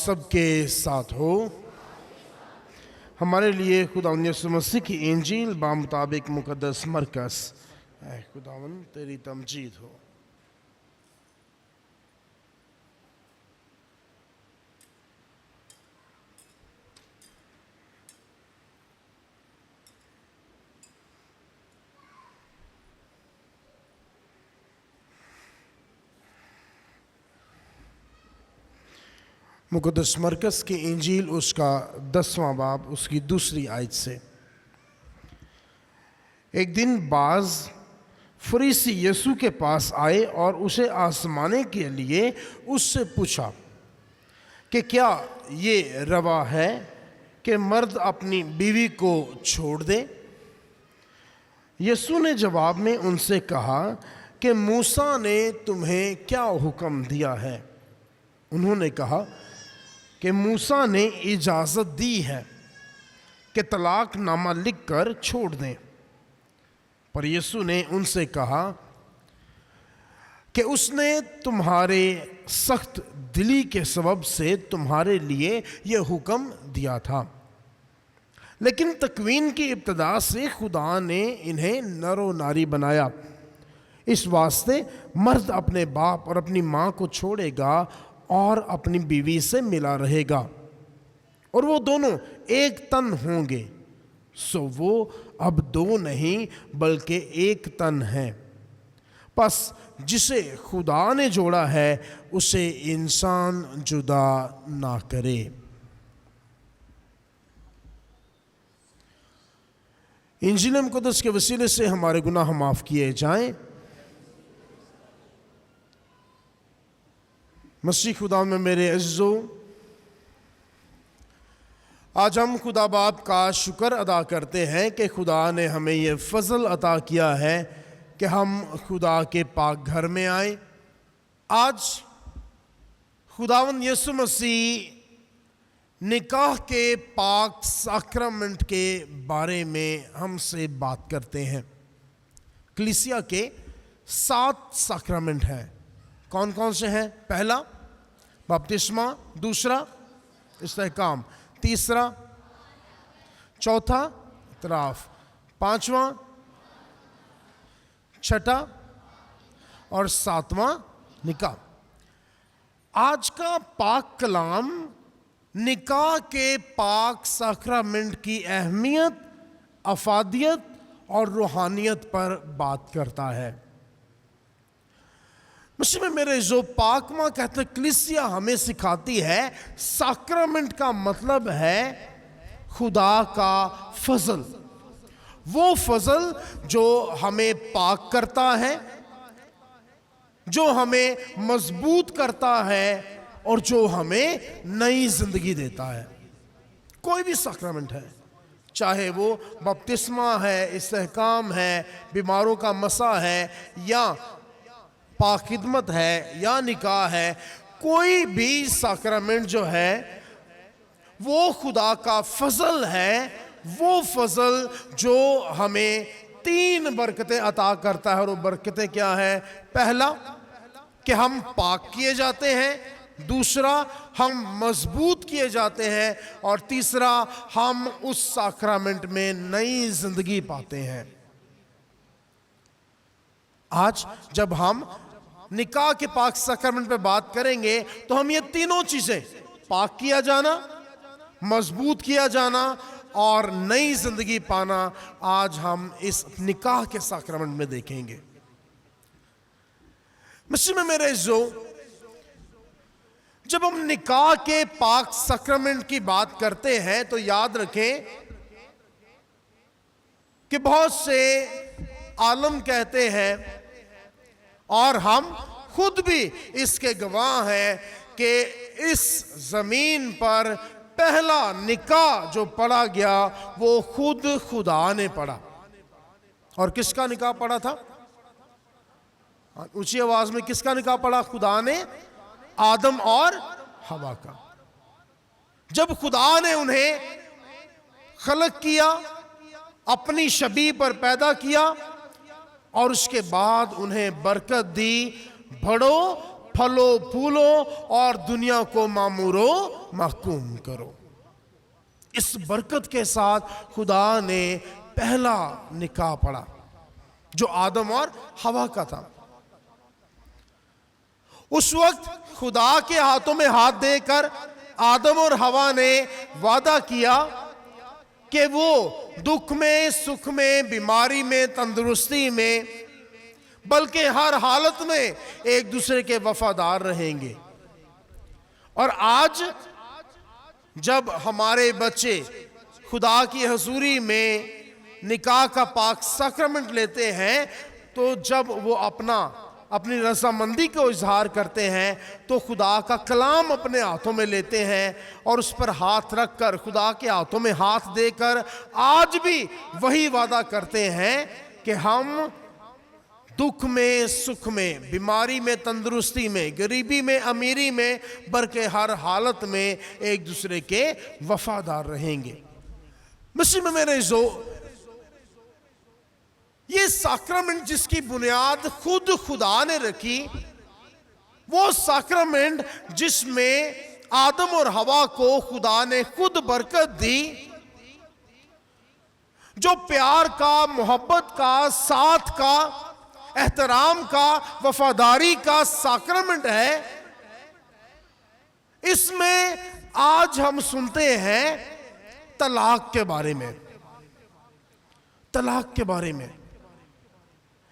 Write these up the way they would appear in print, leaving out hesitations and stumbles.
سب کے ساتھ ہو۔ ہمارے لیے خداوند یسوع مسیح کی انجیل بمطابق مقدس مرکز۔ اے خداوند تیری تمجید ہو۔ مقدس مرکز کی انجیل اس کا 10واں باب اس کی 2 آیت سے۔ ایک دن بعض فریسی یسوع کے پاس آئے اور اسے آزمانے کے لیے اس سے پوچھا کہ کیا یہ روا ہے کہ مرد اپنی بیوی کو چھوڑ دے؟ یسوع نے جواب میں ان سے کہا کہ موسیٰ نے تمہیں کیا حکم دیا ہے؟ انہوں نے کہا کہ موسیٰ نے اجازت دی ہے کہ طلاق نامہ لکھ کر چھوڑ دیں۔ پر یسوع نے ان سے کہا کہ اس نے تمہارے سخت دلی کے سبب سے تمہارے لیے یہ حکم دیا تھا، لیکن تکوین کی ابتدا سے خدا نے انہیں نر و ناری بنایا۔ اس واسطے مرد اپنے باپ اور اپنی ماں کو چھوڑے گا اور اپنی بیوی سے ملا رہے گا، اور وہ دونوں ایک تن ہوں گے۔ سو وہ اب 2 نہیں بلکہ ایک تن ہیں۔ پس جسے خدا نے جوڑا ہے اسے انسان جدا نہ کرے۔ انجیل مقدس کے وسیلے سے ہمارے گناہ معاف کیے جائیں۔ مسیح خدا میں میرے عزیزو، آج ہم خدا باپ کا شکر ادا کرتے ہیں کہ خدا نے ہمیں یہ فضل عطا کیا ہے کہ ہم خدا کے پاک گھر میں آئیں۔ آج خداوند یسوع مسیح نکاح کے پاک ساکرامنٹ کے بارے میں ہم سے بات کرتے ہیں۔ کلیسیا کے 7 ساکرامنٹ ہیں۔ کون کون سے ہیں؟ پہلا بپتسمہ، دوسرا استحکام، تیسرا، چوتھا اعتراف، 5واں، 6واں اور 7واں نکاح۔ آج کا پاک کلام نکاح کے پاک ساکرامنٹ کی اہمیت، افادیت اور روحانیت پر بات کرتا ہے۔ مسیح میں میرے جو پاک ماں کہتے ہیں، کلیسیا ہمیں سکھاتی ہے ساکرامنٹ کا مطلب ہے خدا کا فضل۔ وہ فضل جو ہمیں پاک کرتا ہے، جو ہمیں مضبوط کرتا ہے اور جو ہمیں نئی زندگی دیتا ہے۔ کوئی بھی ساکرامنٹ ہے، چاہے وہ بپتسمہ ہے، استحکام ہے، بیماروں کا مسح ہے، یا پاک خدمت ہے، یا نکاح ہے، کوئی بھی ساکرامنٹ جو ہے وہ خدا کا فضل ہے۔ وہ فضل جو ہمیں 3 برکتیں عطا کرتا ہے، اور وہ برکتیں کیا ہے؟ پہلا کہ ہم پاک کیے جاتے ہیں، دوسرا ہم مضبوط کیے جاتے ہیں، اور تیسرا ہم اس ساکرامنٹ میں نئی زندگی پاتے ہیں۔ آج جب ہم نکاح کے پاک ساکرامنٹ پہ بات کریں گے تو ہم یہ تینوں چیزیں، پاک کیا جانا، مضبوط کیا جانا اور نئی زندگی پانا، آج ہم اس نکاح کے ساکرامنٹ میں دیکھیں گے۔ مسیح میں میرے عزیزو، جب ہم نکاح کے پاک ساکرامنٹ کی بات کرتے ہیں تو یاد رکھیں کہ بہت سے عالم کہتے ہیں، اور ہم خود بھی اس کے گواہ ہیں، کہ اس زمین پر پہلا نکاح جو پڑھا گیا وہ خود خدا نے پڑھا۔ اور کس کا نکاح پڑھا تھا؟ اونچی آواز میں، کس کا نکاح پڑھا؟ خدا نے آدم اور حوا کا۔ جب خدا نے انہیں خلق کیا، اپنی شبیہ پر پیدا کیا، اور اس کے بعد انہیں برکت دی، بڑھو پھلو پھولو اور دنیا کو معمور و محکوم کرو۔ اس برکت کے ساتھ خدا نے پہلا نکاح پڑھا جو آدم اور حوا کا تھا۔ اس وقت خدا کے ہاتھوں میں ہاتھ دے کر آدم اور حوا نے وعدہ کیا کہ وہ دکھ میں، سکھ میں، بیماری میں، تندرستی میں، بلکہ ہر حالت میں ایک دوسرے کے وفادار رہیں گے۔ اور آج جب ہمارے بچے خدا کی حضوری میں نکاح کا پاک سیکرمنٹ لیتے ہیں، تو جب وہ اپنی رضامندی کو اظہار کرتے ہیں تو خدا کا کلام اپنے ہاتھوں میں لیتے ہیں اور اس پر ہاتھ رکھ کر، خدا کے ہاتھوں میں ہاتھ دے کر آج بھی وہی وعدہ کرتے ہیں کہ ہم دکھ میں، سکھ میں، بیماری میں، تندرستی میں، غریبی میں، امیری میں، بلکہ ہر حالت میں ایک دوسرے کے وفادار رہیں گے۔ مسیح میں میرے عزیزو، یہ ساکرمنٹ جس کی بنیاد خود خدا نے رکھی، وہ ساکرمنٹ جس میں آدم اور حوا کو خدا نے خود برکت دی، جو پیار کا، محبت کا، ساتھ کا، احترام کا، وفاداری کا ساکرمنٹ ہے، اس میں آج ہم سنتے ہیں طلاق کے بارے میں۔ طلاق کے بارے میں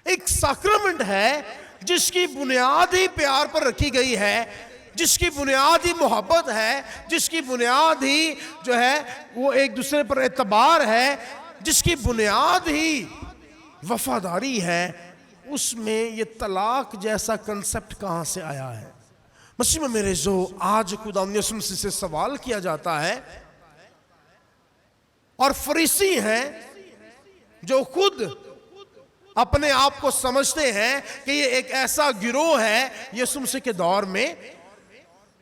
ایک ساکرمنٹ ہے جس کی بنیاد ہی پیار پر رکھی گئی ہے، جس کی بنیاد ہی محبت ہے، جس کی بنیاد ہی جو ہے وہ ایک دوسرے پر اعتبار ہے، جس کی بنیاد ہی وفاداری ہے۔ اس میں یہ طلاق جیسا کنسپٹ کہاں سے آیا ہے؟ مسیح میں میرے جو آج خدا یسوع مسیح سے سوال کیا جاتا ہے، اور فریسی ہیں جو خود اپنے آپ کو سمجھتے ہیں کہ یہ ایک ایسا گروہ ہے یسوع مسیح کے دور میں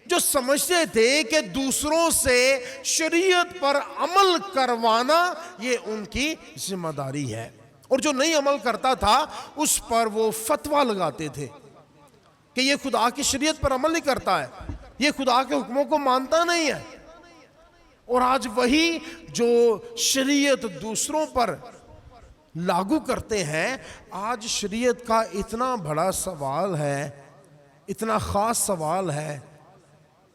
جو سمجھتے تھے کہ دوسروں سے شریعت پر عمل کروانا یہ ان کی ذمہ داری ہے، اور جو نہیں عمل کرتا تھا اس پر وہ فتویٰ لگاتے تھے کہ یہ خدا کی شریعت پر عمل نہیں کرتا ہے، یہ خدا کے حکموں کو مانتا نہیں ہے۔ اور آج وہی جو شریعت دوسروں پر لاگو کرتے ہیں، آج شریعت کا اتنا بڑا سوال ہے، اتنا خاص سوال ہے،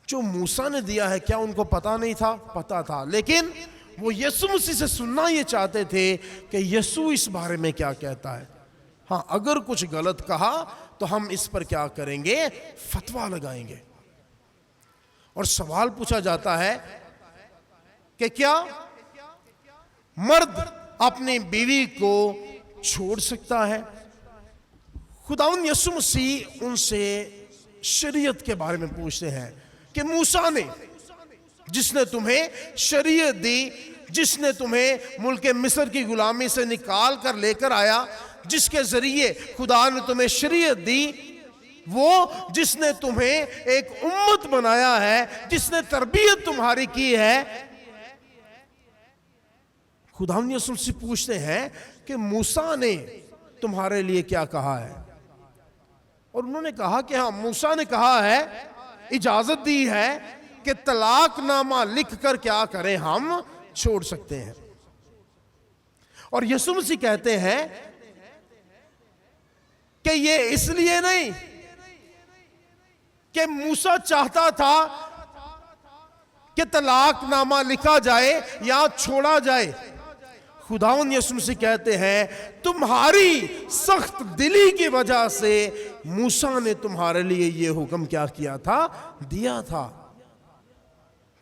جو موسیٰ نے دیا ہے کیا ان کو پتا نہیں تھا؟ پتا تھا، لیکن وہ یسوع مسیح سے سننا یہ چاہتے تھے کہ یسوع اس بارے میں کیا کہتا ہے۔ ہاں، اگر کچھ غلط کہا تو ہم اس پر کیا کریں گے؟ فتویٰ لگائیں گے۔ اور سوال پوچھا جاتا ہے کہ کیا مرد اپنی بیوی کو چھوڑ سکتا ہے؟ خداوند یسوع مسیح ان سے شریعت کے بارے میں پوچھتے ہیں کہ موسیٰ نے، جس نے تمہیں شریعت دی، جس نے تمہیں ملک مصر کی غلامی سے نکال کر لے کر آیا، جس کے ذریعے خدا نے تمہیں شریعت دی، وہ جس نے تمہیں ایک امت بنایا ہے، جس نے تربیت تمہاری کی ہے، خداوند یسوع سے پوچھتے ہیں کہ موسیٰ نے تمہارے لیے کیا کہا ہے؟ اور انہوں نے کہا کہ ہاں، موسیٰ نے کہا ہے، اجازت دی ہے کہ طلاق نامہ لکھ کر کیا کریں، ہم چھوڑ سکتے ہیں۔ اور یسوع مسیح کہتے ہیں کہ یہ اس لیے نہیں کہ موسیٰ چاہتا تھا کہ طلاق نامہ لکھا جائے یا چھوڑا جائے۔ خداوند یسوع مسیح کہتے ہیں تمہاری سخت دلی کی وجہ سے موسیٰ نے تمہارے لیے یہ حکم کیا کیا تھا؟ دیا تھا۔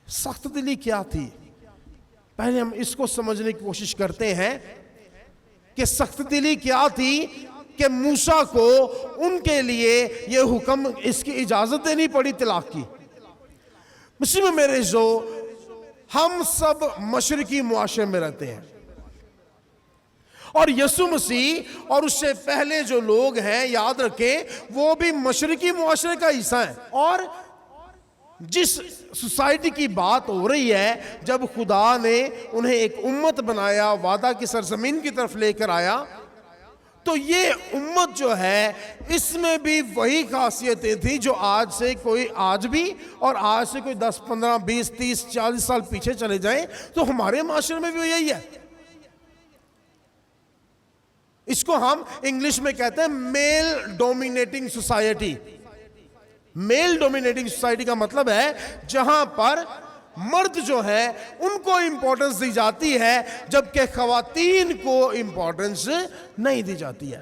سخت دلی کیا تھی؟ پہلے ہم اس کو سمجھنے کی کوشش کرتے ہیں کہ سخت دلی کیا تھی کہ موسیٰ کو ان کے لیے یہ حکم، اس کی اجازت دینی پڑی طلاق کی۔ مسیح میں میرے جو ہم سب مشرقی معاشرے میں رہتے ہیں، اور یسوع مسیح اور اس سے پہلے جو لوگ ہیں، یاد رکھیں، وہ بھی مشرقی معاشرے کا حصہ ہیں۔ اور جس سوسائٹی کی بات ہو رہی ہے، جب خدا نے انہیں ایک امت بنایا، وعدہ کی سرزمین کی طرف لے کر آیا، تو یہ امت جو ہے اس میں بھی وہی خاصیتیں تھیں جو آج بھی اور آج سے کوئی 10 15 20 30 40 سال پیچھے چلے جائیں تو ہمارے معاشرے میں بھی یہی ہے. اس کو ہم انگلش میں کہتے ہیں میل ڈومینیٹنگ سوسائٹی. میل ڈومینیٹنگ سوسائٹی کا مطلب ہے جہاں پر مرد جو ہے ان کو امپورٹنس دی جاتی ہے جبکہ خواتین کو امپورٹنس نہیں دی جاتی ہے.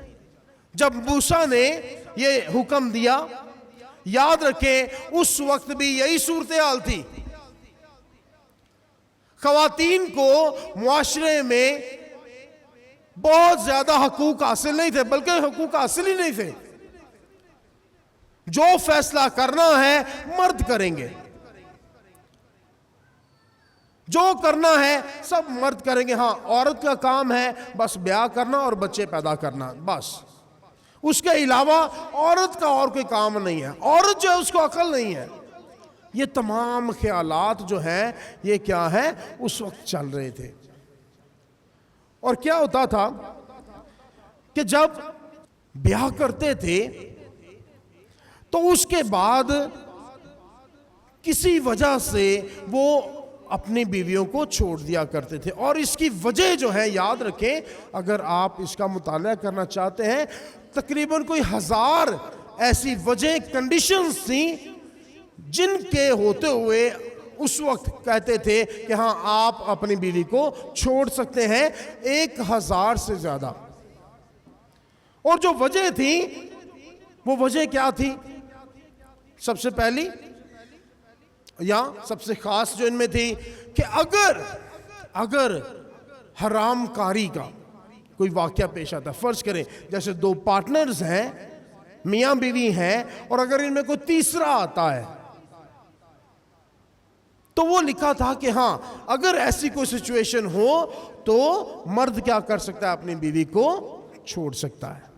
جب موسیٰ نے یہ حکم دیا، یاد رکھیں اس وقت بھی یہی صورتحال تھی. خواتین کو معاشرے میں بہت زیادہ حقوق حاصل نہیں تھے، بلکہ حقوق حاصل ہی نہیں تھے. جو فیصلہ کرنا ہے مرد کریں گے، جو کرنا ہے سب مرد کریں گے. ہاں، عورت کا کام ہے بس بیاہ کرنا اور بچے پیدا کرنا، بس. اس کے علاوہ عورت کا اور کوئی کام نہیں ہے. عورت جو ہے اس کو عقل نہیں ہے. یہ تمام خیالات جو ہیں یہ کیا ہے اس وقت چل رہے تھے. اور کیا ہوتا تھا کہ جب بیاہ کرتے تھے تو اس کے بعد کسی وجہ سے وہ اپنی بیویوں کو چھوڑ دیا کرتے تھے. اور اس کی وجہ جو ہے یاد رکھیں، اگر آپ اس کا مطالعہ کرنا چاہتے ہیں، تقریباً کوئی 1000 ایسی وجہ کنڈیشنز تھیں جن کے ہوتے ہوئے اس وقت کہتے تھے کہ ہاں آپ اپنی بیوی کو چھوڑ سکتے ہیں. 1000 سے زیادہ. اور جو وجہ تھی وہ وجہ کیا تھی؟ سب سے پہلی یا سب سے خاص جو ان میں تھی کہ اگر حرام کاری کا کوئی واقعہ پیش آتا ہے، فرض کریں جیسے 2 پارٹنرز ہیں، میاں بیوی ہیں، اور اگر ان میں کوئی تیسرا آتا ہے تو وہ لکھا تھا کہ ہاں اگر ایسی کوئی سچویشن ہو تو مرد کیا کر سکتا ہے؟ اپنی بیوی کو چھوڑ سکتا ہے.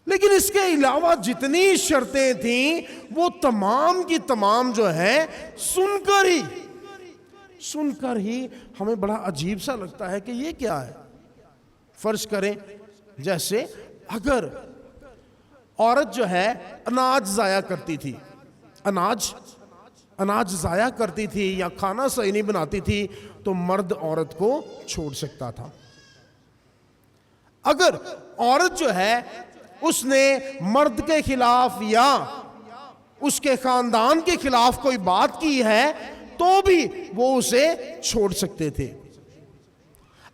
لیکن اس کے علاوہ جتنی شرطیں تھیں وہ تمام کی تمام جو ہے سن کر ہی ہمیں بڑا عجیب سا لگتا ہے کہ یہ کیا ہے. فرض کریں جیسے اگر عورت جو ہے اناج ضائع کرتی تھی، اناج ضائع کرتی تھی یا کھانا صحیح نہیں بناتی تھی تو مرد عورت کو چھوڑ سکتا تھا. اگر عورت جو ہے اس نے مرد کے خلاف یا اس کے خاندان کے خلاف کوئی بات کی ہے تو بھی وہ اسے چھوڑ سکتے تھے.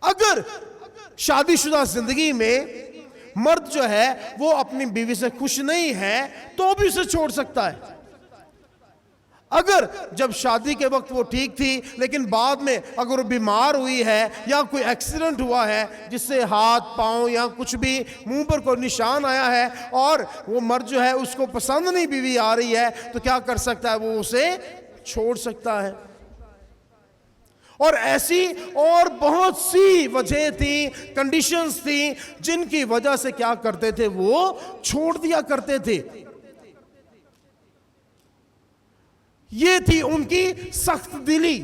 اگر شادی شدہ زندگی میں مرد جو ہے وہ اپنی بیوی سے خوش نہیں ہے تو بھی اسے چھوڑ سکتا ہے. اگر جب شادی کے وقت وہ ٹھیک تھی لیکن بعد میں اگر وہ بیمار ہوئی ہے یا کوئی ایکسیڈنٹ ہوا ہے جس سے ہاتھ پاؤں یا کچھ بھی منہ پر کوئی نشان آیا ہے اور وہ مرد جو ہے اس کو پسند نہیں بیوی آ رہی ہے تو کیا کر سکتا ہے؟ وہ اسے چھوڑ سکتا ہے. اور ایسی اور بہت سی وجہ تھیں، کنڈیشنز تھیں جن کی وجہ سے کیا کرتے تھے؟ وہ چھوڑ دیا کرتے تھے. یہ تھی ان کی سخت دلی،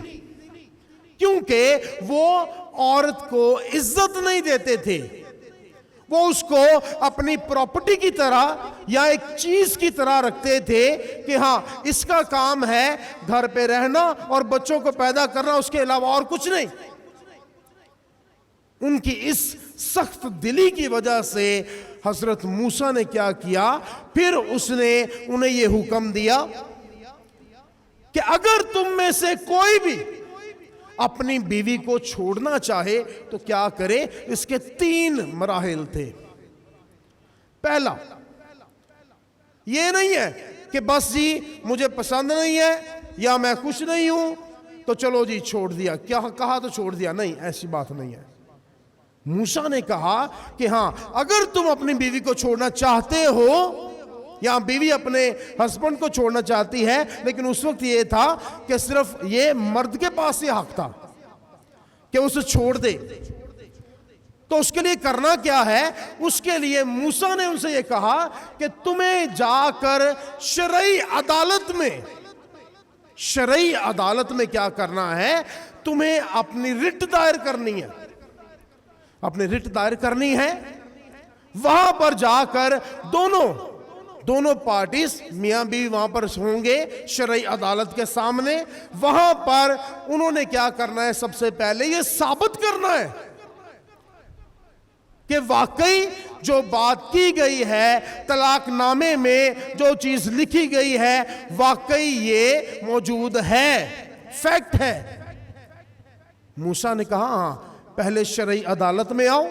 کیونکہ وہ عورت کو عزت نہیں دیتے تھے. وہ اس کو اپنی پراپرٹی کی طرح یا ایک چیز کی طرح رکھتے تھے کہ ہاں اس کا کام ہے گھر پہ رہنا اور بچوں کو پیدا کرنا، اس کے علاوہ اور کچھ نہیں. ان کی اس سخت دلی کی وجہ سے حضرت موسیٰ نے کیا کیا؟ پھر اس نے انہیں یہ حکم دیا کہ اگر تم میں سے کوئی بھی اپنی بیوی کو چھوڑنا چاہے تو کیا کرے؟ اس کے 3 مراحل تھے. پہلا یہ نہیں ہے کہ بس جی مجھے پسند نہیں ہے یا میں خوش نہیں ہوں تو چلو جی چھوڑ دیا، کیا کہا تو چھوڑ دیا. نہیں، ایسی بات نہیں ہے. موسیٰ نے کہا کہ ہاں اگر تم اپنی بیوی کو چھوڑنا چاہتے ہو یا بیوی اپنے ہسبینڈ کو چھوڑنا چاہتی ہے، لیکن اس وقت یہ تھا کہ صرف یہ مرد کے پاس یہ حق تھا کہ اسے چھوڑ دے، تو اس کے لیے کرنا کیا ہے؟ اس کے لیے موسیٰ نے ان سے یہ کہا کہ تمہیں جا کر شرعی عدالت میں کیا کرنا ہے؟ تمہیں اپنی رٹ دائر کرنی ہے. اپنی رٹ دائر کرنی ہے، وہاں پر جا کر دونوں پارٹیز میاں بیوی وہاں پر ہوں گے شرعی عدالت کے سامنے. وہاں پر انہوں نے کیا کرنا ہے؟ سب سے پہلے یہ ثابت کرنا ہے کہ واقعی جو بات کی گئی ہے طلاق نامے میں، جو چیز لکھی گئی ہے، واقعی یہ موجود ہے، فیکٹ ہے. موسیٰ نے کہا ہاں، پہلے شرعی عدالت میں آؤ،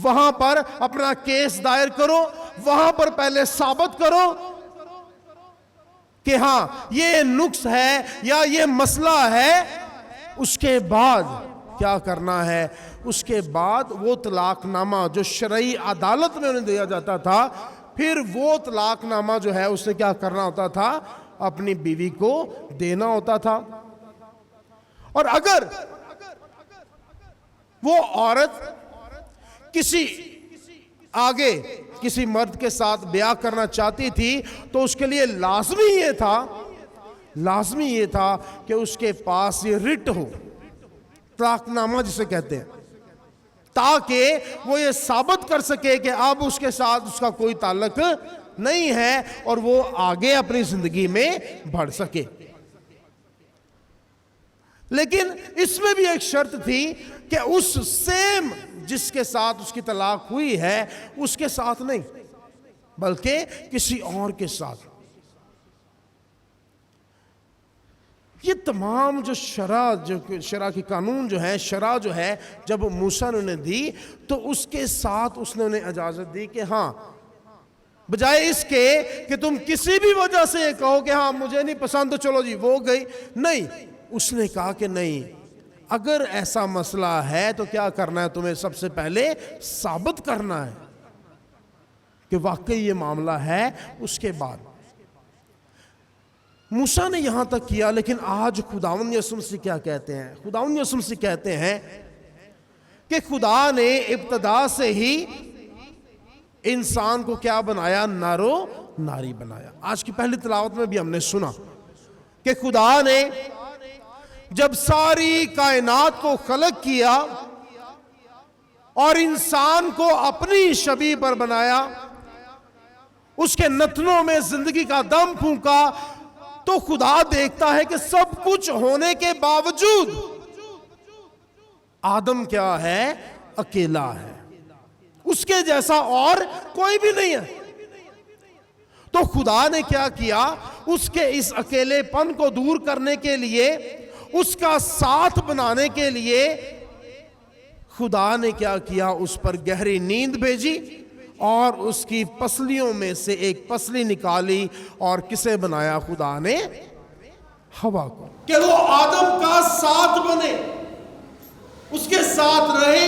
وہاں پر اپنا کیس دائر کرو، وہاں پر پہلے ثابت کرو کہ ہاں یہ نقص ہے یا یہ مسئلہ ہے. اس کے بعد کیا کرنا ہے؟ اس کے بعد وہ طلاق نامہ جو شرعی عدالت میں انہیں دیا جاتا تھا، پھر وہ طلاق نامہ جو ہے اس نے کیا کرنا ہوتا تھا؟ اپنی بیوی کو دینا ہوتا تھا. اور اگر وہ عورت کسی مرد کے ساتھ بیاہ کرنا چاہتی تھی تو اس کے لیے لازمی یہ تھا کہ اس کے پاس یہ رٹ ہو، طلاق نامہ جسے کہتے ہیں، تاکہ وہ یہ ثابت کر سکے کہ اب اس کے ساتھ اس کا کوئی تعلق نہیں ہے اور وہ آگے اپنی زندگی میں بڑھ سکے. لیکن اس میں بھی ایک شرط تھی کہ اس سیم جس کے ساتھ اس کی طلاق ہوئی ہے اس کے ساتھ نہیں، بلکہ کسی اور کے ساتھ. یہ تمام جو شرع کی قانون جو ہے، شرع جو ہے، جب موسیٰ نے انہیں دی تو اس کے ساتھ اس نے انہیں اجازت دی کہ ہاں، بجائے اس کے کہ تم کسی بھی وجہ سے یہ کہو کہ ہاں مجھے نہیں پسند تو چلو جی وہ گئی، نہیں، اس نے کہا کہ نہیں، اگر ایسا مسئلہ ہے تو کیا کرنا ہے؟ تمہیں سب سے پہلے ثابت کرنا ہے کہ واقعی یہ معاملہ ہے. اس کے بعد موسیٰ نے یہاں تک کیا. لیکن آج خداوند یسوع مسیح کیا کہتے ہیں؟ خداوند یسوع مسیح کہتے ہیں کہ خدا نے ابتدا سے ہی انسان کو کیا بنایا؟ نر و ناری بنایا. آج کی پہلی تلاوت میں بھی ہم نے سنا کہ خدا نے جب ساری کائنات کو خلق کیا اور انسان کو اپنی شبیہ پر بنایا، اس کے نتنوں میں زندگی کا دم پھونکا، تو خدا دیکھتا ہے کہ سب کچھ ہونے کے باوجود آدم کیا ہے؟ اکیلا ہے، اس کے جیسا اور کوئی بھی نہیں ہے. تو خدا نے کیا کیا؟ اس کے اس اکیلے پن کو دور کرنے کے لیے، اس کا ساتھ بنانے کے لیے خدا نے کیا کیا؟ اس پر گہری نیند بھیجی اور اس کی پسلیوں میں سے ایک پسلی نکالی اور کسے بنایا؟ خدا نے ہوا کو، کہ وہ آدم کا ساتھ بنے، اس کے ساتھ رہے،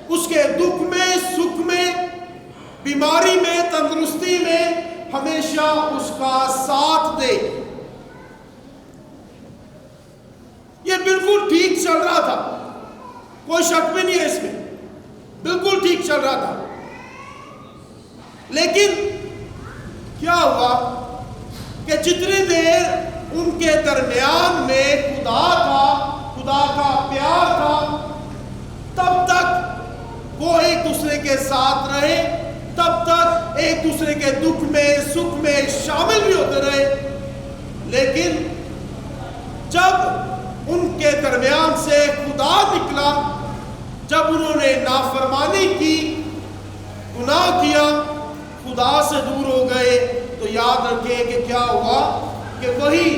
اس کے دکھ میں، سکھ میں، بیماری میں، تندرستی میں ہمیشہ اس کا ساتھ دے. یہ بالکل ٹھیک چل رہا تھا، کوئی شک بھی نہیں ہے اس میں، بالکل ٹھیک چل رہا تھا. لیکن کیا ہوا کہ جتنی دیر ان کے درمیان میں خدا تھا، خدا کا پیار تھا، تب تک وہ ایک دوسرے کے ساتھ رہے، تب تک ایک دوسرے کے دکھ میں، سکھ میں شامل بھی ہوتے رہے. لیکن جب ان کے درمیان سے خدا نکلا، جب انہوں نے نافرمانی کی، گناہ کیا، خدا سے دور ہو گئے، تو یاد رکھیں کہ کیا ہوا کہ وہی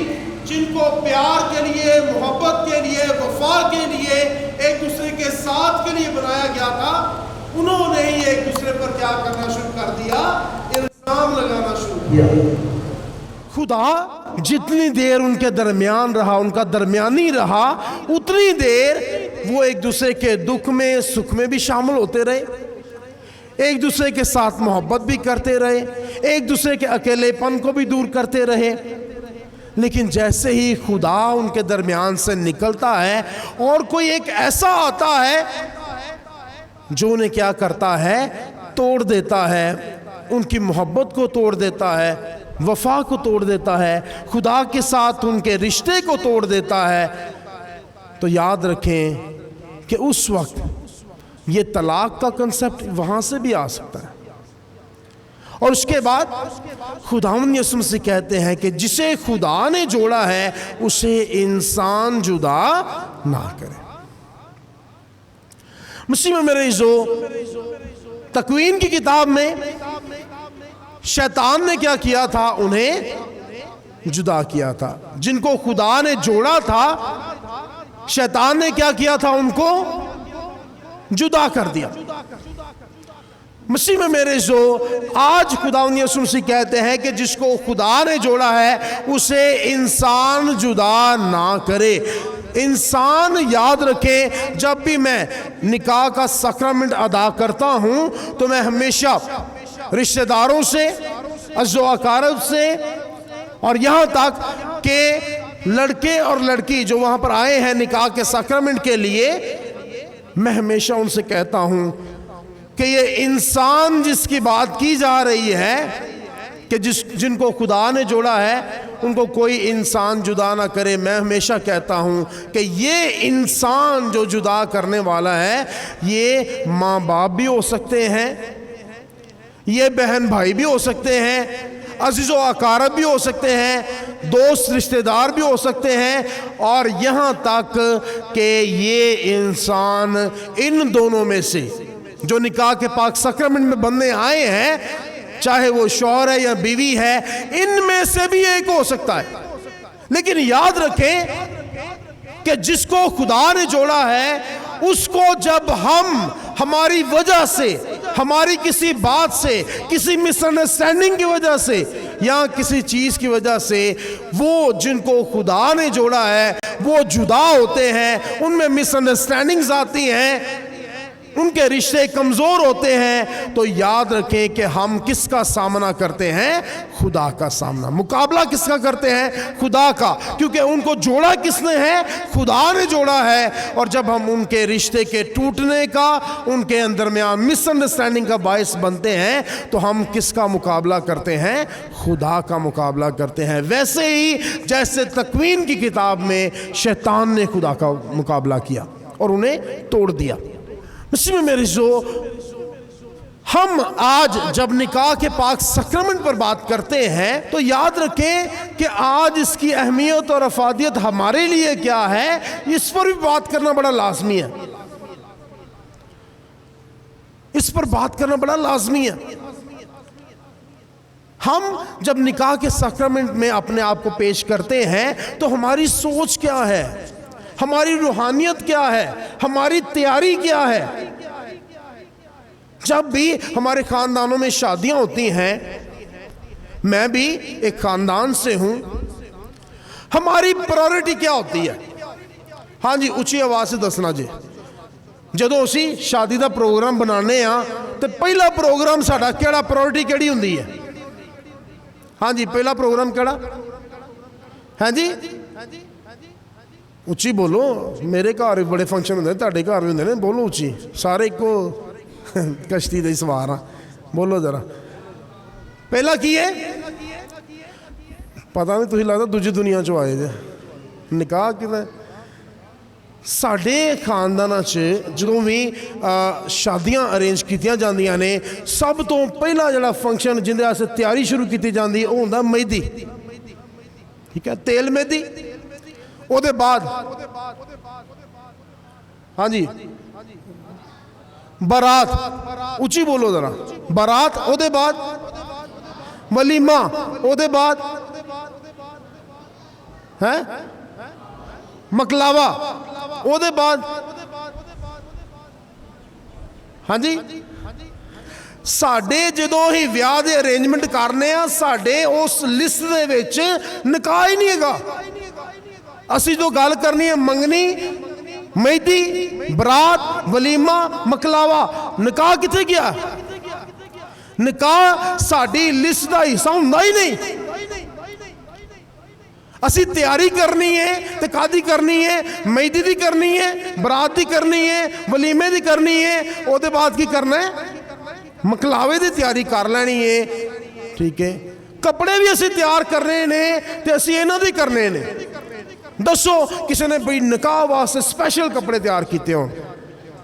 جن کو پیار کے لیے، محبت کے لیے، وفا کے لیے، ایک دوسرے کے ساتھ کے لیے بنایا گیا تھا، انہوں نے ہی ایک دوسرے پر کیا کرنا شروع کر دیا؟ الزام لگانا شروع کیا. خدا جتنی دیر ان کے درمیان رہا، ان کا درمیانی رہا، اتنی دیر وہ ایک دوسرے کے دکھ میں، سکھ میں بھی شامل ہوتے رہے، ایک دوسرے کے ساتھ محبت بھی کرتے رہے، ایک دوسرے کے اکیلے پن کو بھی دور کرتے رہے. لیکن جیسے ہی خدا ان کے درمیان سے نکلتا ہے اور کوئی ایک ایسا آتا ہے جو انہیں کیا کرتا ہے؟ توڑ دیتا ہے، ان کی محبت کو توڑ دیتا ہے، وفا کو توڑ دیتا ہے، خدا کے ساتھ ان کے رشتے کو توڑ دیتا ہے. تو یاد رکھیں کہ اس وقت یہ طلاق کا کنسپٹ وہاں سے بھی آ سکتا ہے. اور اس کے بعد خداوند یسوع مسیح کہتے ہیں کہ جسے خدا نے جوڑا ہے اسے انسان جدا نہ کرے. مسیح میں میرے عزیزو، تکوین کی کتاب میں شیطان نے کیا کیا تھا؟ انہیں جدا کیا تھا. جن کو خدا نے جوڑا تھا شیطان نے کیا کیا تھا؟ ان کو جدا کر دیا. مسیح میں میرے جو آج خداوند یسوع مسیح کہتے ہیں کہ جس کو خدا نے جوڑا ہے اسے انسان جدا نہ کرے. انسان یاد رکھے، جب بھی میں نکاح کا سیکرمنٹ ادا کرتا ہوں تو میں ہمیشہ رشتہ داروں سے، عزو اقارب سے، اور یہاں تک کہ لڑکے اور لڑکی جو وہاں پر آئے ہیں نکاح کے سیکرمنٹ کے لیے، میں ہمیشہ ان سے کہتا ہوں کہ یہ انسان جس کی بات کی جا رہی ہے کہ جن کو خدا نے جوڑا ہے ان کو کوئی انسان جدا نہ کرے. میں ہمیشہ کہتا ہوں کہ یہ انسان جو جدا کرنے والا ہے یہ ماں باپ بھی ہو سکتے ہیں، یہ بہن بھائی بھی ہو سکتے ہیں، عزیز و اقارب بھی ہو سکتے ہیں، دوست رشتہ دار بھی ہو سکتے ہیں، اور یہاں تک کہ یہ انسان ان دونوں میں سے جو نکاح کے پاک سیکرمنٹ میں بندے آئے ہیں، چاہے وہ شوہر ہے یا بیوی ہے، ان میں سے بھی ایک ہو سکتا ہے. لیکن یاد رکھیں کہ جس کو خدا نے جوڑا ہے اس کو جب ہماری وجہ سے، ہماری کسی بات سے، کسی مس انڈرسٹینڈنگ کی وجہ سے یا کسی چیز کی وجہ سے وہ جن کو خدا نے جوڑا ہے وہ جدا ہوتے ہیں، ان میں مس انڈرسٹینڈنگز آتی ہیں، ان کے رشتے کمزور ہوتے ہیں، تو یاد رکھیں کہ ہم کس کا سامنا کرتے ہیں؟ خدا کا سامنا. مقابلہ کس کا کرتے ہیں؟ خدا کا. کیونکہ ان کو جوڑا کس نے ہے؟ خدا نے جوڑا ہے. اور جب ہم ان کے رشتے کے ٹوٹنے کا، ان کے درمیان مس انڈرسٹینڈنگ کا باعث بنتے ہیں تو ہم کس کا مقابلہ کرتے ہیں؟ خدا کا مقابلہ کرتے ہیں. ویسے ہی جیسے تکوین کی کتاب میں شیطان نے خدا کا مقابلہ کیا اور انہیں توڑ دیا. مسیح میں میرے جو ہم آج جب نکاح کے پاک سیکرمنٹ پر بات کرتے ہیں تو یاد رکھیں کہ آج اس کی اہمیت اور افادیت ہمارے لیے کیا ہے، اس پر بھی بات کرنا بڑا لازمی ہے. اس پر بات کرنا بڑا لازمی ہے. ہم جب نکاح کے سیکرمنٹ میں اپنے آپ کو پیش کرتے ہیں تو ہماری سوچ کیا ہے، ہماری روحانیت کیا ہے، ہماری تیاری کیا ہے. جب بھی ہمارے خاندانوں میں شادیاں ہوتی ہیں، میں بھی ایک خاندان سے ہوں، ہماری پرائورٹی کیا ہوتی ہے؟ ہاں جی، اونچی آواز سے دسنا جی. جدوں اسی شادی دا پروگرام بنانے ہاں تو پہلا پروگرام ساڈا کیڑا، پرائورٹی کیڑی ہوندی ہے؟ ہاں جی، پہلا پروگرام کیڑا؟ ہاں جی، اچھی بولو. میرے گھر بھی بڑے فنکشن ہوندے نے، تہاڈے گھر بھی ہوندے نے، بولو اچھی. سارے کو کشتی دے سوار ہاں، بولو ذرا. پہلا کی ہے؟ پتہ نہیں، تسی لگدا دوجی دنیا چوں آئے جے. نکاح کیتا ساڈے خانداناں چ جدوں بھی شادیاں ارینج کیتیاں جاندیاں نے، سب تو پہلا جڑا فنکشن جندے واسطے تیاری شروع کیتی جاندی او ہوندا مہندی. ٹھیک ہے، تیل مہندی. او دے بعد ہاں جی بارات. اونچی بولو ذرا. بارات. او دے بعد ولیمہ. او دے بعد ہے مکلاوا. او دے بعد ہاں جی ساڈے جدوں ہی ویاہ دے ارینجمنٹ کرنے ہیں ساڈے اس لسٹ دے وچ نکاح ہی نہیں ہے. اسی جو گل کرنی ہے منگنی، مہندی، برات، ولیمہ، مکلاوا. نکاح کتنے گیا؟ نکاح ساڈی لسٹ دا حصہ ہوندا ہی نہیں. اسی تیاری کرنی ہے تے کادی کرنی ہے؟ مہندی دی کرنی ہے، برات دی کرنی ہے، ولیمے دی کرنی ہے. او دے بعد کی کرنا ہے؟ مکلاوے دی تیاری کر لینی ہے. ٹھیک ہے، کپڑے بھی اسی تیار کرنے نے تے اسی انہاں دی کرنے نے. دسو کسی نے بھئی نکاح واسطے سپیشل کپڑے تیار کیتے ہوں؟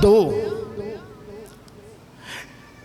2।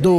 2।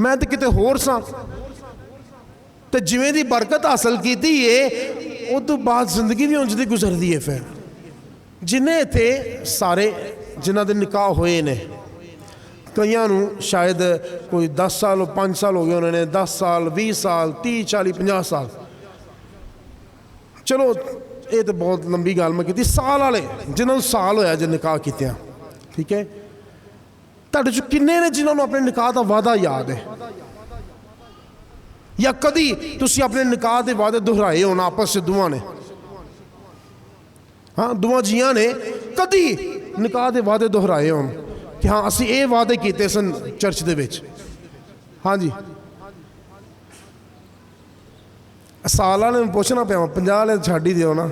ਮੈਂ ਤਾਂ ਕਿਤੇ ਹੋਰ ਸਾਂ। ਤੇ ਜਿਵੇਂ ਦੀ ਬਰਕਤ ਹਾਸਲ ਕੀਤੀ ਏ ਉਹ ਤੋਂ ਬਾਅਦ ਜ਼ਿੰਦਗੀ ਵੀ ਉਂਝ ਦੀ ਗੁਜ਼ਰਦੀ ਏ। ਫਿਰ ਜਿੰਨੇ ਇੱਥੇ ਸਾਰੇ ਜਿਨ੍ਹਾਂ ਦੇ ਨਿਕਾਹ ਹੋਏ ਨੇ, ਕਈਆਂ ਨੂੰ ਸ਼ਾਇਦ ਕੋਈ 10 ਸਾਲ 5 ਸਾਲ ਹੋ ਗਏ ਉਹਨਾਂ ਨੇ, 10 ਸਾਲ 20 ਸਾਲ 30 40 50 ਸਾਲ, ਚਲੋ ਇਹ ਤਾਂ ਬਹੁਤ ਲੰਬੀ ਗੱਲ ਮੈਂ ਕੀਤੀ। ਸਾਲ ਵਾਲੇ ਜਿਨ੍ਹਾਂ ਨੂੰ ਸਾਲ ਹੋਇਆ ਜੇ ਨਿਕਾਹ ਕੀਤਿਆਂ, ਠੀਕ ਹੈ, ਤੁਹਾਡੇ 'ਚ ਕਿੰਨੇ ਨੇ ਜਿਨ੍ਹਾਂ ਨੂੰ ਆਪਣੇ ਨਿਕਾਹ ਦਾ ਵਾਅਦਾ ਯਾਦ ਹੈ? ਜਾਂ ਕਦੀ ਤੁਸੀਂ ਆਪਣੇ ਨਿਕਾਹ ਦੇ ਵਾਅਦੇ ਦੁਹਰਾਏ ਹੋਣ ਆਪਸ 'ਚ ਦੋਵਾਂ ਨੇ? ਹਾਂ, ਦੋਵਾਂ ਜੀਆਂ ਨੇ ਕਦੀ ਨਿਕਾਹ ਦੇ ਵਾਅਦੇ ਦੁਹਰਾਏ ਹੋਣ ਕਿ ਹਾਂ ਅਸੀਂ ਇਹ ਵਾਅਦੇ ਕੀਤੇ ਸਨ ਚਰਚ ਦੇ ਵਿੱਚ? ਹਾਂਜੀ, ਸਾਲ ਵਾਲੇ ਨੂੰ ਪੁੱਛਣਾ ਪਿਆ, 50 ਵਾਲੇ ਛੱਡ ਹੀ ਦਿਓ ਨਾ।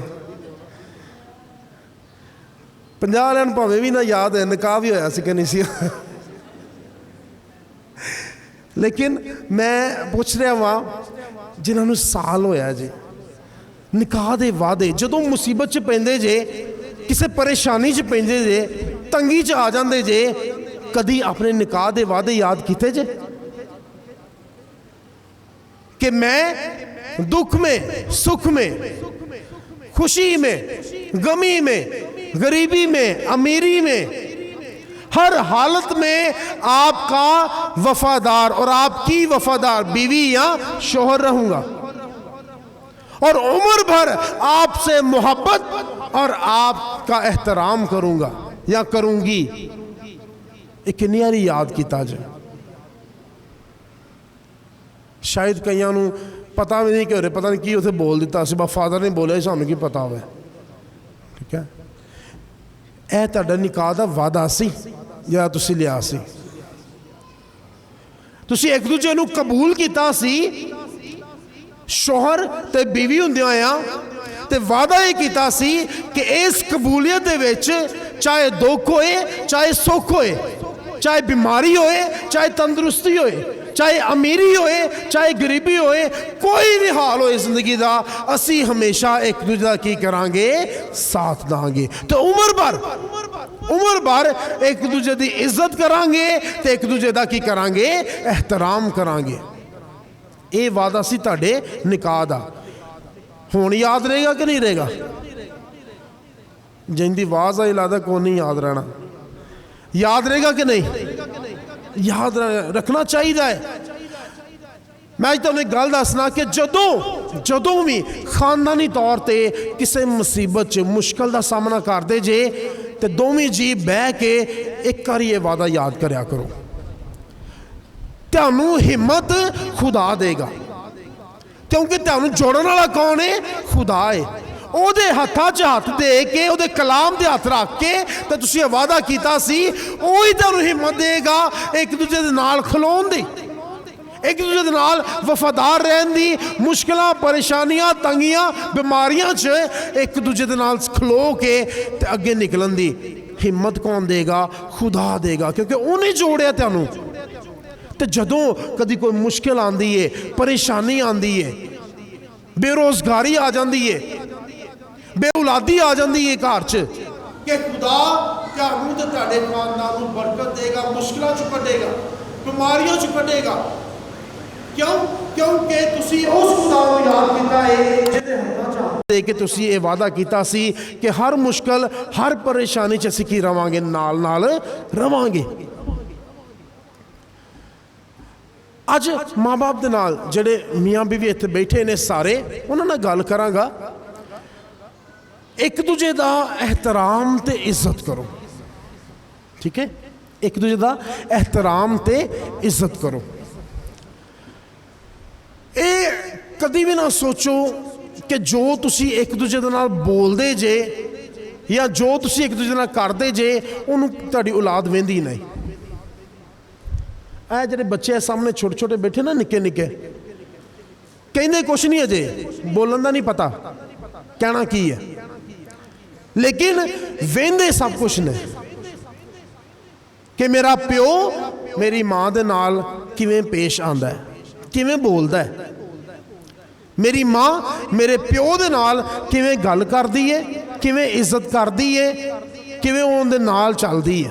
50 ਵਾਲਿਆਂ ਨੂੰ ਭਾਵੇਂ ਵੀ ਨਾ ਯਾਦ ਹੈ ਨਿਕਾਹ ਵੀ ਹੋਇਆ ਸੀ ਕਿ ਨਹੀਂ ਸੀ, ਲੇਕਿਨ ਮੈਂ ਪੁੱਛ ਰਿਹਾ ਵਾਂ ਜਿਨ੍ਹਾਂ ਨੂੰ ਸਾਲ ਹੋਇਆ ਜੀ ਨਿਕਾਹ ਦੇ ਵਾਅਦੇ, ਜਦੋਂ ਮੁਸੀਬਤ 'ਚ ਪੈਂਦੇ ਜੇ, ਕਿਸੇ ਪਰੇਸ਼ਾਨੀ 'ਚ ਪੈਂਦੇ ਜੇ, ਤੰਗੀ 'ਚ ਆ ਜਾਂਦੇ ਜੇ, ਕਦੀ ਆਪਣੇ ਨਿਕਾਹ ਦੇ ਵਾਅਦੇ ਯਾਦ ਕੀਤੇ ਜੇ کہ میں دکھ میں سکھ میں خوشی میں غمی میں غریبی میں امیری میں ہر حالت میں آپ کا وفادار اور آپ کی وفادار بیوی یا شوہر رہوں گا اور عمر بھر آپ سے محبت اور آپ کا احترام کروں گا یا کروں گی. ایک کنیاری یاد کیتا جائے. شاید کئیاں نوں پتہ بھی نہیں کہ پتہ نہیں کی اسے بول دیتا سی, فادر نے بولیا سانوں کی پتہ ہوئے. ٹھیک ہے, اے تہاڈا نکاح دا وعدہ سی یا تسی لیا سی؟ تسی ایک دوجے نوں قبول کیتا سی شوہر تے بیوی ہوندیاں آیا تے وعدہ یہ کیتا سی کہ اس قبولیت دے وچ چاہے دکھ ہوئے چاہے سکھ ہوئے, چاہے بیماری ہوئے چاہے تندرستی ہوئے, چاہے امیری ہوئے چاہے غریبی ہوئے, کوئی بھی حال ہوئے زندگی دا, اسی ہمیشہ ایک دوجے دا کی کران گے, ساتھ دان گے. تو عمر بھر ایک دوجے دی عزت کران گے تے ایک دوجے دا کی کران گے, احترام کران گے. اے وعدہ سی تہاڈے نکاح دا. ہون یاد رہے گا کہ نہیں رہے گا؟ جن دی آواز آئی لگدا کون نہیں یاد رہنا. یاد رہے گا کہ نہیں؟ یاد رکھنا چاہیے. میں تمہیں ایک گل دسنا کہ جدوں بھی خاندانی طور تے کسی مصیبت چ مشکل دا سامنا کردے جے تے دوویں جی بہ کے ایک بار یہ وعدہ یاد کریا کرو. تانوں ہمت خدا دے گا, کیونکہ تانوں جوڑن والا کون ہے؟ خدا ہے. او دے ہتھاں چ ہاتھ دے کے او دے کلام دے ہاتھ رکھ کے تے تسی یہ وعدہ کیتا سی, اوہی تانوں ہمت دے گا ایک دوجے دے نال کھلون دی, ایک دوجے دے نال وفادار رہن دی, مشکلاں پریشانیاں تنگیاں بیماریاں چ ایک دوجے دے نال کھلو کے تے اگے نکلن دی ہمت کون دے گا؟ خدا دے گا, کیونکہ انہیں جوڑیا تانوں. تے جدوں کدی کوئی مشکل آندی ہے, پریشانی آندی ہے, بے روزگاری آ جاندی ہے, بے اولادی آ جاندی ہے گھر چ, کہ خدا تانوں تے تہاڈے خاندان نوں برکت دے گا, مشکلاں چ کڈے گا, بیماریاں چ کڈے گا. کیونکہ تسی اس خدا نوں یاد کیتا ہے جہدے ہتھاں چ ہاتھ دے کے تسی یہ وعدہ کیتا سی کہ ہر مشکل ہر پریشانی چ اسی کی رواں گے, نال رواں گے. اج ماں باپ دے نال جڑے میاں بیوی اتنے بیٹھے نے سارے, انہاں نال گل کراں گا. ایک دوجے دا احترام تے عزت کرو. ٹھیک ہے, ایک دوجے دا احترام تے عزت کرو. اے کدی بھی نہ سوچو کہ جو تسی ایک دوجے دے نال بول دے جے یا جو تسی ایک دوجے نال کر دے جے انہوں تہاڈی اولاد ویندی نہیں. اے جڑے بچے سامنے چھوٹے چھوٹے بیٹھے نا, نکے نکے, کہندے کچھ نہیں اجے, بولن دا نہیں پتا کہنا کی ہے, لیکن ویندے سب کچھ نے کہ میرا پیو میری ماں دے نال کیویں پیش آندا ہے, کیویں بولدا ہے, میری ماں میرے پیو دے نال کیویں گل کردی ہے, کیویں عزت کردی ہے, کیویں اون دے نال چلدی ہے.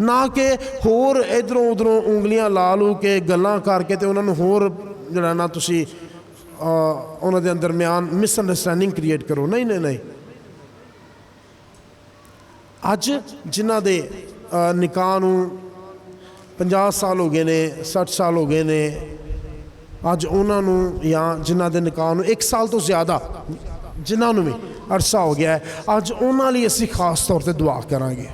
ਨਾ ਕਿ ਹੋਰ ਇਧਰੋਂ ਉਧਰੋਂ ਉਂਗਲੀਆਂ ਲਾ ਲੂ ਕੇ ਗੱਲਾਂ ਕਰਕੇ ਤੇ ਉਹਨਾਂ ਨੂੰ ਹੋਰ ਜਿਹੜਾ ਨਾ ਤੁਸੀਂ ਉਹਨਾਂ ਦੇ ਦਰਮਿਆਨ ਮਿਸਅੰਡਰਸਟੈਂਡਿੰਗ ਕ੍ਰੀਏਟ ਕਰੋ। ਨਹੀਂ ਨਹੀਂ ਨਹੀਂ। ਅੱਜ ਜਿਨ੍ਹਾਂ ਦੇ ਨਿਕਾਹ ਨੂੰ 50 ਸਾਲ ਹੋ ਗਏ ਨੇ, 60 ਸਾਲ ਹੋ ਗਏ ਨੇ, ਅੱਜ ਉਹਨਾਂ ਨੂੰ ਜਾਂ ਜਿਨ੍ਹਾਂ ਦੇ ਨਿਕਾਹ ਨੂੰ 1 ਸਾਲ ਤੋਂ ਜ਼ਿਆਦਾ ਜਿਨ੍ਹਾਂ ਨੂੰ ਵੀ ਅਰਸਾ ਹੋ ਗਿਆ ਹੈ, ਅੱਜ ਉਹਨਾਂ ਲਈ ਅਸੀਂ ਖਾਸ ਤੌਰ 'ਤੇ ਦੁਆ ਕਰਾਂਗੇ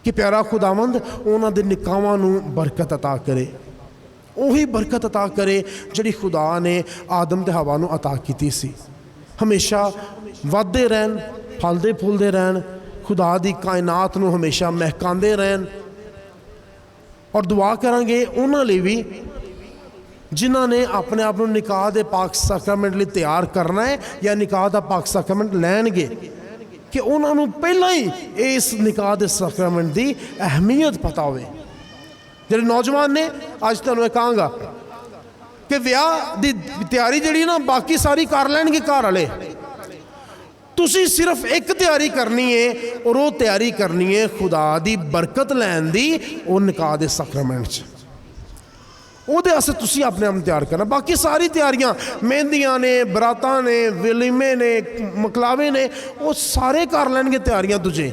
ਕਿ ਪਿਆਰਾ ਖੁਦਾਵੰਦ ਉਹਨਾਂ ਦੇ ਨਿਕਾਹਾਂ ਨੂੰ ਬਰਕਤ ਅਤਾ ਕਰੇ। ਉਹੀ ਬਰਕਤ ਅਤਾ ਕਰੇ ਜਿਹੜੀ ਖੁਦਾ ਨੇ ਆਦਮ ਤੇ ਹਵਾ ਨੂੰ ਅਤਾ ਕੀਤੀ ਸੀ। ਹਮੇਸ਼ਾ ਵੱਧਦੇ ਰਹਿਣ, ਫਲਦੇ ਫੁੱਲਦੇ ਰਹਿਣ, ਖੁਦਾ ਦੀ ਕਾਇਨਾਤ ਨੂੰ ਹਮੇਸ਼ਾ ਮਹਿਕਾਉਂਦੇ ਰਹਿਣ। ਔਰ ਦੁਆ ਕਰਾਂਗੇ ਉਹਨਾਂ ਲਈ ਵੀ ਜਿਨ੍ਹਾਂ ਨੇ ਆਪਣੇ ਆਪ ਨੂੰ ਨਿਕਾਹ ਦੇ ਪਾਕ ਸਾਕਰਾਮੈਂਟ ਲਈ ਤਿਆਰ ਕਰਨਾ ਹੈ ਜਾਂ ਨਿਕਾਹ ਦਾ ਪਾਕ ਸਾਕਰਾਮੈਂਟ ਲੈਣਗੇ, ਕਿ ਉਹਨਾਂ ਨੂੰ ਪਹਿਲਾਂ ਹੀ ਇਸ ਨਿਕਾਹ ਦੇ ਸਾਕਰਾਮੈਂਟ ਦੀ ਅਹਿਮੀਅਤ ਪਤਾ ਹੋਵੇ। ਜਿਹੜੇ ਨੌਜਵਾਨ ਨੇ, ਅੱਜ ਤੁਹਾਨੂੰ ਇਹ ਕਹਾਂਗਾ ਕਿ ਵਿਆਹ ਦੀ ਤਿਆਰੀ ਜਿਹੜੀ ਨਾ ਬਾਕੀ ਸਾਰੀ ਕਰ ਲੈਣਗੇ ਘਰ ਵਾਲੇ, ਤੁਸੀਂ ਸਿਰਫ ਇੱਕ ਤਿਆਰੀ ਕਰਨੀ ਹੈ ਔਰ ਉਹ ਤਿਆਰੀ ਕਰਨੀ ਹੈ ਖੁਦਾ ਦੀ ਬਰਕਤ ਲੈਣ ਦੀ। ਉਹ ਨਿਕਾਹ ਦੇ ਸਾਕਰਾਮੈਂਟ 'ਚ ਉਹਦੇ ਵਾਸਤੇ ਤੁਸੀਂ ਆਪਣੇ ਆਪ ਨੂੰ ਤਿਆਰ ਕਰਨਾ। ਬਾਕੀ ਸਾਰੀ ਤਿਆਰੀਆਂ, ਮਹਿੰਦੀਆਂ ਨੇ, ਬਰਾਤਾਂ ਨੇ, ਵਲੀਮੇ ਨੇ, ਮਕਲਾਵੇ ਨੇ, ਉਹ ਸਾਰੇ ਕਰ ਲੈਣਗੇ ਤਿਆਰੀਆਂ ਦੂਜੇ।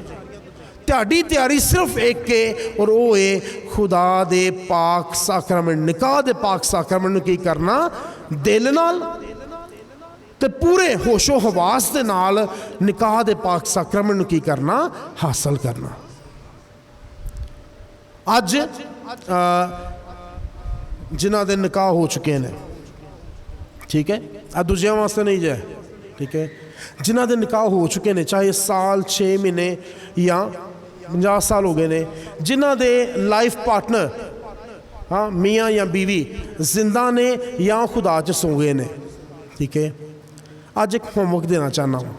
ਤੁਹਾਡੀ ਤਿਆਰੀ ਸਿਰਫ ਇੱਕ ਹੈ ਔਰ ਉਹ ਹੈ ਖੁਦਾ ਦੇ ਪਾਕ ਸਾਕਰਾਮੈਂਟ, ਨਿਕਾਹ ਦੇ ਪਾਕ ਸਾਕਰਾਮੈਂਟ ਨੂੰ ਕੀ ਕਰਨਾ? ਦਿਲ ਨਾਲ ਤੇ ਪੂਰੇ ਹੋਸ਼ੋ ਹਵਾਸ ਦੇ ਨਾਲ ਨਿਕਾਹ ਦੇ ਪਾਕ ਸਾਕਰਾਮੈਂਟ ਨੂੰ ਕੀ ਕਰਨਾ? ਹਾਸਲ ਕਰਨਾ। ਅੱਜ ਜਿਨ੍ਹਾਂ ਦੇ ਨਿਕਾਹ ਹੋ ਚੁੱਕੇ ਨੇ, ਠੀਕ ਹੈ, ਆ ਦੂਜਿਆਂ ਵਾਸਤੇ ਨਹੀਂ ਜੇ, ਠੀਕ ਹੈ, ਜਿਨ੍ਹਾਂ ਦੇ ਨਿਕਾਹ ਹੋ ਚੁੱਕੇ ਨੇ, ਚਾਹੇ ਸਾਲ 6 ਮਹੀਨੇ ਜਾਂ 50 ਸਾਲ ਹੋ ਗਏ ਨੇ, ਜਿਨ੍ਹਾਂ ਦੇ ਲਾਈਫ ਪਾਰਟਨਰ ਹਾਂ ਮੀਆਂ ਜਾਂ ਬੀਵੀ ਜ਼ਿੰਦਾ ਨੇ ਜਾਂ ਖੁਦਾ 'ਚ ਸੌ ਗਏ ਨੇ, ਠੀਕ ਹੈ, ਅੱਜ ਇੱਕ ਹੋਮਵਰਕ ਦੇਣਾ ਚਾਹੁੰਦਾ ਹਾਂ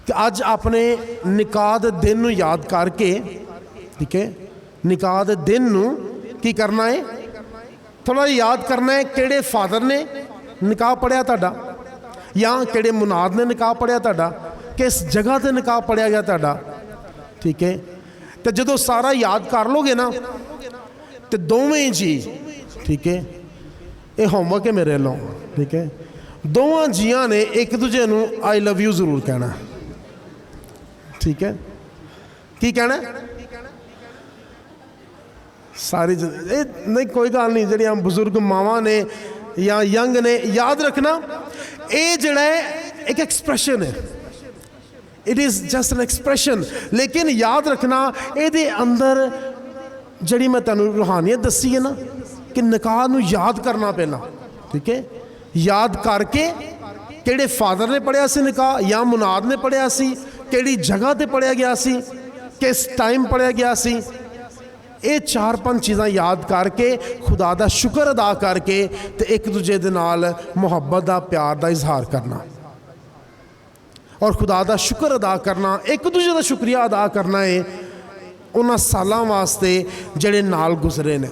ਕਿ ਅੱਜ ਆਪਣੇ ਨਿਕਾਹ ਦੇ ਦਿਨ ਨੂੰ ਯਾਦ ਕਰਕੇ, ਠੀਕ ਹੈ, ਨਿਕਾਹ ਦੇ ਦਿਨ ਨੂੰ ਕੀ ਕਰਨਾ ਹੈ? ਥੋੜ੍ਹਾ ਜਿਹਾ ਯਾਦ ਕਰਨਾ ਹੈ ਕਿਹੜੇ ਫਾਦਰ ਨੇ ਨਿਕਾਹ ਪੜ੍ਹਿਆ ਤੁਹਾਡਾ, ਜਾਂ ਕਿਹੜੇ ਮੁਨਾਦ ਨੇ ਨਿਕਾਹ ਪੜ੍ਹਿਆ ਤੁਹਾਡਾ, ਕਿਸ ਜਗ੍ਹਾ 'ਤੇ ਨਿਕਾਹ ਪੜ੍ਹਿਆ ਗਿਆ ਤੁਹਾਡਾ, ਠੀਕ ਹੈ। ਅਤੇ ਜਦੋਂ ਸਾਰਾ ਯਾਦ ਕਰ ਲੋਗੇ ਨਾ, ਤੇ ਦੋਵੇਂ ਜੀ, ਠੀਕ ਹੈ, ਇਹ ਹੋਮਵਰਕ ਹੈ ਮੇਰੇ ਵੱਲੋਂ, ਠੀਕ ਹੈ, ਦੋਵਾਂ ਜੀਆਂ ਨੇ ਇੱਕ ਦੂਜੇ ਨੂੰ ਆਈ ਲਵ ਯੂ ਜ਼ਰੂਰ ਕਹਿਣਾ, ਠੀਕ ਹੈ। ਕੀ ਕਹਿਣਾ? ਸਾਰੀ ਇਹ ਨਹੀਂ, ਕੋਈ ਗੱਲ ਨਹੀਂ, ਜਿਹੜੀਆਂ ਬਜ਼ੁਰਗ ਮਾਵਾਂ ਨੇ ਜਾਂ ਯੰਗ ਨੇ, ਯਾਦ ਰੱਖਣਾ ਇਹ ਜਿਹੜਾ ਹੈ ਇੱਕ ਐਕਸਪ੍ਰੈਸ਼ਨ ਹੈ, it is just an expression. ਲੇਕਿਨ ਯਾਦ ਰੱਖਣਾ ਇਹਦੇ ਅੰਦਰ ਜਿਹੜੀ ਮੈਂ ਤੁਹਾਨੂੰ ਰੂਹਾਨੀਅਤ ਦੱਸੀ ਹੈ ਨਾ, ਕਿ ਨਿਕਾਹ ਨੂੰ ਯਾਦ ਕਰਨਾ ਪਹਿਲਾਂ, ਠੀਕ ਹੈ, ਯਾਦ ਕਰਕੇ ਕਿਹੜੇ ਫਾਦਰ ਨੇ ਪੜ੍ਹਿਆ ਸੀ ਨਿਕਾਹ ਜਾਂ ਮੁਨਾਦ ਨੇ ਪੜ੍ਹਿਆ ਸੀ, ਕਿਹੜੀ ਜਗ੍ਹਾ 'ਤੇ ਪੜ੍ਹਿਆ ਗਿਆ ਸੀ, ਕਿਸ ਟਾਈਮ ਪੜ੍ਹਿਆ ਗਿਆ ਸੀ, ਇਹ 4-5 ਚੀਜ਼ਾਂ ਯਾਦ ਕਰਕੇ ਖੁਦਾ ਦਾ ਸ਼ੁਕਰ ਅਦਾ ਕਰਕੇ ਤੇ ਇੱਕ ਦੂਜੇ ਦੇ ਨਾਲ ਮੁਹੱਬਤ ਦਾ, ਪਿਆਰ ਦਾ ਇਜ਼ਹਾਰ ਕਰਨਾ ਔਰ ਖੁਦਾ ਦਾ ਸ਼ੁਕਰ ਅਦਾ ਕਰਨਾ, ਇੱਕ ਦੂਜੇ ਦਾ ਸ਼ੁਕਰੀਆ ਅਦਾ ਕਰਨਾ ਹੈ ਉਹਨਾਂ ਸਾਲਾਂ ਵਾਸਤੇ ਜਿਹੜੇ ਨਾਲ ਗੁਜ਼ਰੇ ਨੇ,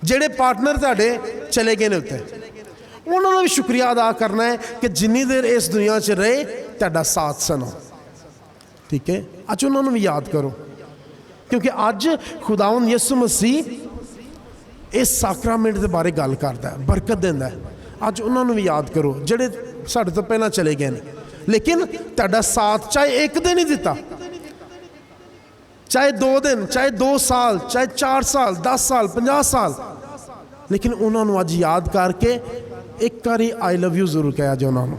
ਜਿਹੜੇ ਪਾਰਟਨਰ ਤੁਹਾਡੇ ਚਲੇ ਗਏ ਨੇ ਉੱਤੇ, ਉਹਨਾਂ ਦਾ ਵੀ ਸ਼ੁਕਰੀਆ ਅਦਾ ਕਰਨਾ ਹੈ ਕਿ ਜਿੰਨੀ ਦੇਰ ਇਸ ਦੁਨੀਆ 'ਚ ਰਹੇ ਤੁਹਾਡਾ ਸਾਥ ਸਨ, ਠੀਕ ਹੈ। ਅੱਜ ਉਹਨਾਂ ਨੂੰ ਵੀ ਯਾਦ ਕਰੋ, ਕਿਉਂਕਿ ਅੱਜ ਖੁਦਾਵੰਦ ਯਿਸੂ ਮਸੀਹ ਇਸ ਸਾਕਰਾਮੈਂਟ ਦੇ ਬਾਰੇ ਗੱਲ ਕਰਦਾ ਹੈ, ਬਰਕਤ ਦਿੰਦਾ ਹੈ। ਅੱਜ ਉਹਨਾਂ ਨੂੰ ਵੀ ਯਾਦ ਕਰੋ ਜਿਹੜੇ ਸਾਡੇ ਤੋਂ ਪਹਿਲਾਂ ਚਲੇ ਗਏ ਨੇ, ਲੇਕਿਨ ਤੁਹਾਡਾ ਸਾਥ ਚਾਹੇ ਇੱਕ ਦਿਨ ਹੀ ਦਿੱਤਾ, ਚਾਹੇ 2 ਦਿਨ, ਚਾਹੇ 2 ਸਾਲ, ਚਾਹੇ 4 ਸਾਲ, 10 ਸਾਲ, 50 ਸਾਲ, ਲੇਕਿਨ ਉਹਨਾਂ ਨੂੰ ਅੱਜ ਯਾਦ ਕਰਕੇ ਇੱਕ ਵਾਰੀ ਆਈ ਲਵ ਯੂ ਜ਼ਰੂਰ ਕਹਿਆ ਜੇ ਉਹਨਾਂ ਨੂੰ,